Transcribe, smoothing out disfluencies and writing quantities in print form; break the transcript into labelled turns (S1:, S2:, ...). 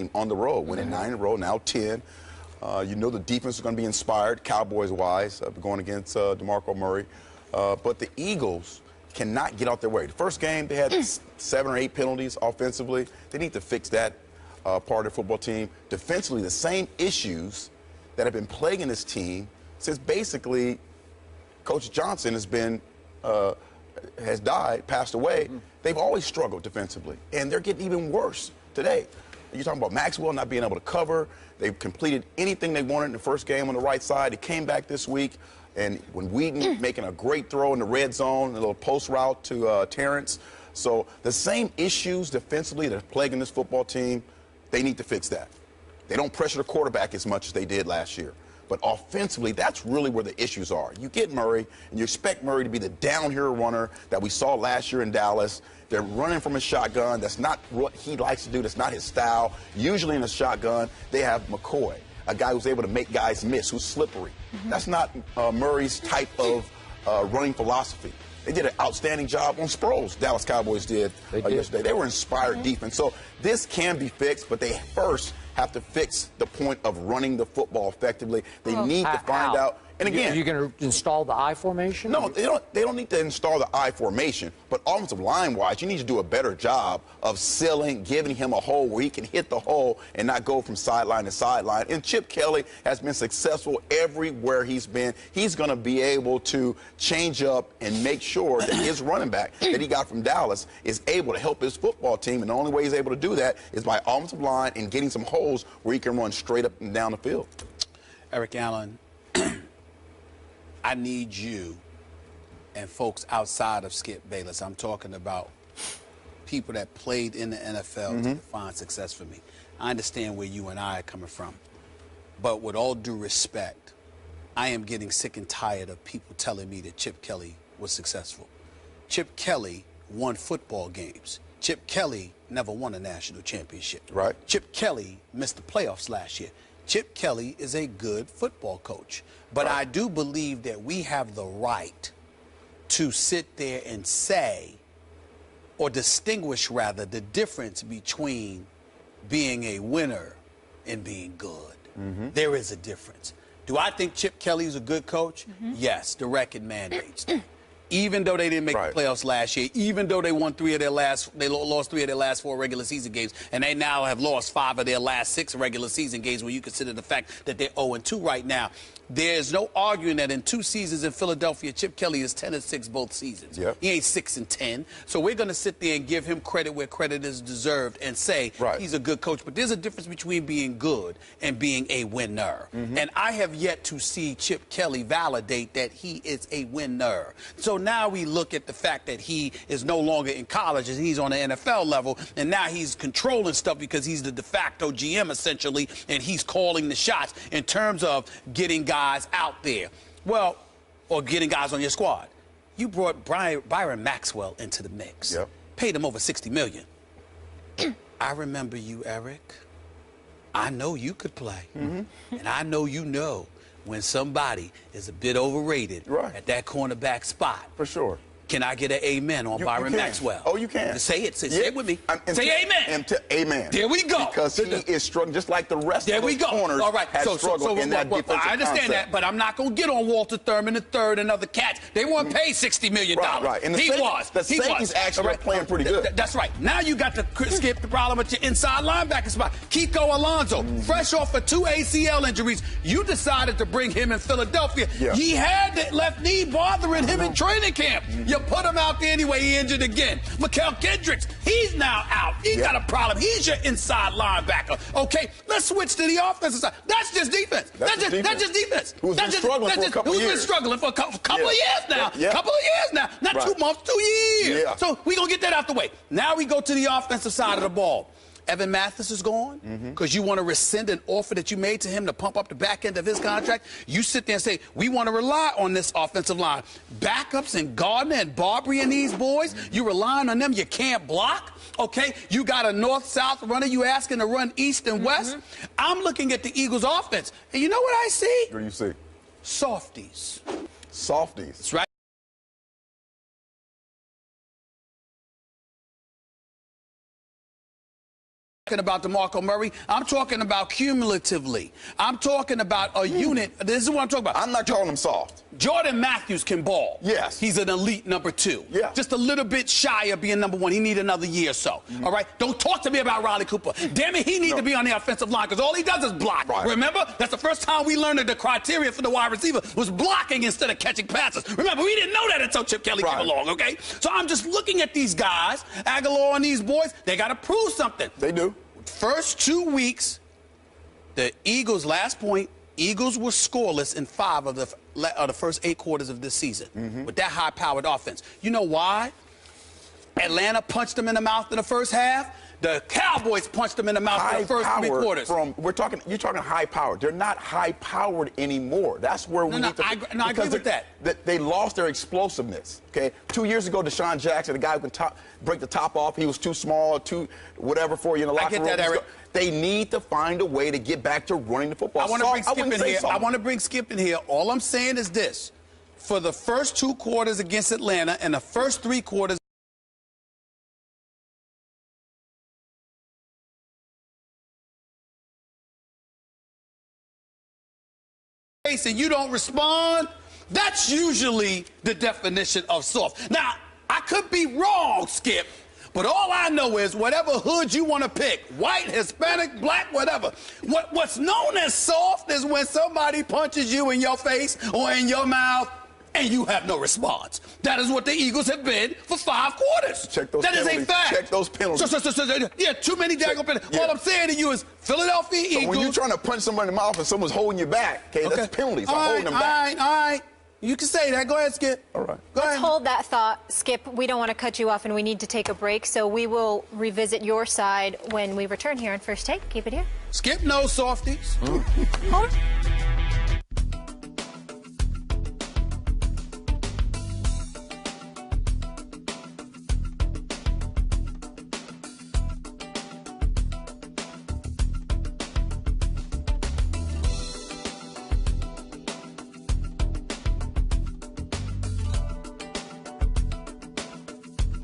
S1: team on the road, winning 9 in a row, now 10. You know the defense is going to be inspired, Cowboys-wise, going against DeMarco Murray. But the Eagles cannot get out their way. The first game, they had 7 or 8 penalties offensively. They need to fix that part of the football team. Defensively, the same issues that have been plaguing this team since basically Coach Johnson has died, passed away. They've always struggled defensively, and they're getting even worse today. You're talking about Maxwell not being able to cover. They've completed anything they wanted in the first game on the right side. He came back this week, and when Wheaton making a great throw in the red zone, a little post route to Terrence. So the same issues defensively that are plaguing this football team, they need to fix that. They don't pressure the quarterback as much as they did last year. But offensively, that's really where the issues are. You get Murray, and you expect Murray to be the downhill runner that we saw last year in Dallas. They're running from a shotgun. That's not what he likes to do. That's not his style. Usually in a shotgun, they have McCoy, a guy who's able to make guys miss, who's slippery. That's not Murray's type of running philosophy. They did an outstanding job on Sproles, Dallas Cowboys did yesterday. They were inspired defense. So this can be fixed, but they first have to fix the point of running the football effectively. They need to find out. And again,
S2: are you going to install the I formation?
S1: No, they don't need to install the I formation. But offensive line-wise, you need to do a better job of sealing, giving him a hole where he can hit the hole and not go from sideline to sideline. And Chip Kelly has been successful everywhere he's been. He's going to be able to change up and make sure that his running back that he got from Dallas is able to help his football team. And the only way he's able to do that is by offensive line and getting some holes where he can run straight up and down the field.
S3: Eric Allen, I need you and folks outside of Skip Bayless. I'm talking about people that played in the NFL to define success for me. I understand where you and I are coming from. But with all due respect, I am getting sick and tired of people telling me that Chip Kelly was successful. Chip Kelly won football games. Chip Kelly never won a national championship.
S1: Right.
S3: Chip Kelly missed the playoffs last year. Chip Kelly is a good football coach. But I do believe that we have the right to sit there and say, or distinguish rather, the difference between being a winner and being good. There is a difference. Do I think Chip Kelly is a good coach? Yes, the record mandates that. Even though they didn't make the playoffs last year, even though they lost 3 of their last 4 regular season games, and they now have lost 5 of their last 6 regular season games when you consider the fact that they're 0-2 right now. There's no arguing that in 2 seasons in Philadelphia, Chip Kelly is 10-6 both seasons. He ain't 6-10. So we're going to sit there and give him credit where credit is deserved and say he's a good coach. But there's a difference between being good and being a winner. And I have yet to see Chip Kelly validate that he is a winner. So now we look at the fact that he is no longer in college and he's on the NFL level, and now he's controlling stuff because he's the de facto GM essentially, and he's calling the shots in terms of getting guys out there. Well, or getting guys on your squad. You brought Byron Maxwell into the mix. Paid him over $60 million. I remember you, Eric. I know you could play. And I know you know when somebody is a bit overrated at that cornerback spot.
S1: For sure.
S3: Can I get an amen on Byron Maxwell?
S1: Oh, you can.
S3: Say it. Say it with me. Say amen.
S1: Amen.
S3: There we go.
S1: Because he is struggling just like the rest of the corners have struggled in that defensive
S3: I understand that, but I'm not going to get on Walter Thurman III and other cats. They weren't paid $60 million.
S1: And the safety's actually playing pretty good.
S3: That's right. Now you got to skip the problem with your inside linebacker spot. Kiko Alonso, fresh off of 2 ACL injuries, you decided to bring him in Philadelphia. He had that left knee bothering him in training camp. You put him out there anyway, he injured again. Mikael Kendricks, he's now out. He got a problem. He's your inside linebacker. Okay, let's switch to the offensive side. That's just defense. That's just defense.
S1: Who's been struggling for a couple years.
S3: Who's been struggling for a couple of years now. Couple of years now. Not 2 months, 2 years. So we're going to get that out the way. Now we go to the offensive side of the ball. Evan Mathis is gone because you want to rescind an offer that you made to him to pump up the back end of his contract. You sit there and say, we want to rely on this offensive line. Backups and Gardner and Barbary and these boys, you're relying on them. You can't block. Okay, you got a north-south runner. You asking to run east and west. I'm looking at the Eagles' offense, and you know what I see?
S1: What do you see?
S3: Softies.
S1: Softies.
S3: That's right. About DeMarco Murray, I'm talking about cumulatively. I'm talking about a unit. This is what I'm talking about.
S1: I'm not calling him soft.
S3: Jordan Matthews can ball.
S1: Yes.
S3: He's an elite number 2.
S1: Yeah.
S3: Just a little bit shy of being number 1. He need another year or so. All right? Don't talk to me about Riley Cooper. Damn it, he need to be on the offensive line because all he does is block.
S1: Right.
S3: Remember? That's the first time we learned that the criteria for the wide receiver was blocking instead of catching passes. Remember, we didn't know that until Chip Kelly came along, okay? So I'm just looking at these guys, Aguilar and these boys, they got to prove something.
S1: They do.
S3: First 2 weeks, the Eagles, last point, Eagles were scoreless in 5 of the first 8 quarters of this season with that high-powered offense. You know why? Atlanta punched them in the mouth in the first half. The Cowboys punched them in the mouth in the first 3 quarters.
S1: You're talking high powered. They're not high powered anymore. That's where we need to.
S3: I agree with that.
S1: They lost their explosiveness. Okay, 2 years ago, Deshaun Jackson, the guy who can break the top off, he was too small, too whatever for you in the locker room.
S3: I get that, Eric.
S1: They need to find a way to get back to running the football.
S3: I want to bring Skip in here. I want to bring Skip in here. All I'm saying is this: for the first 2 quarters against Atlanta and the first 3 quarters. And you don't respond, that's usually the definition of soft. Now, I could be wrong, Skip, but all I know is whatever hood you want to pick, white, Hispanic, black, whatever, what's known as soft is when somebody punches you in your face or in your mouth and you have no response. That is what the Eagles have been for 5 quarters.
S1: Check those
S3: that
S1: penalties.
S3: Is a fact.
S1: Check those penalties.
S3: Yeah, too many daggone penalties. Yeah. All I'm saying to you is Philadelphia Eagles.
S1: When you're trying to punch somebody in the mouth and someone's holding you back, okay, that's penalties. I'm holding them back.
S3: All right. You can say that. Go ahead, Skip.
S1: All right.
S4: Let's hold that thought, Skip. We don't want to cut you off, and we need to take a break, so we will revisit your side when we return here on First Take. Keep it here.
S3: Skip knows softies.
S4: Hold on.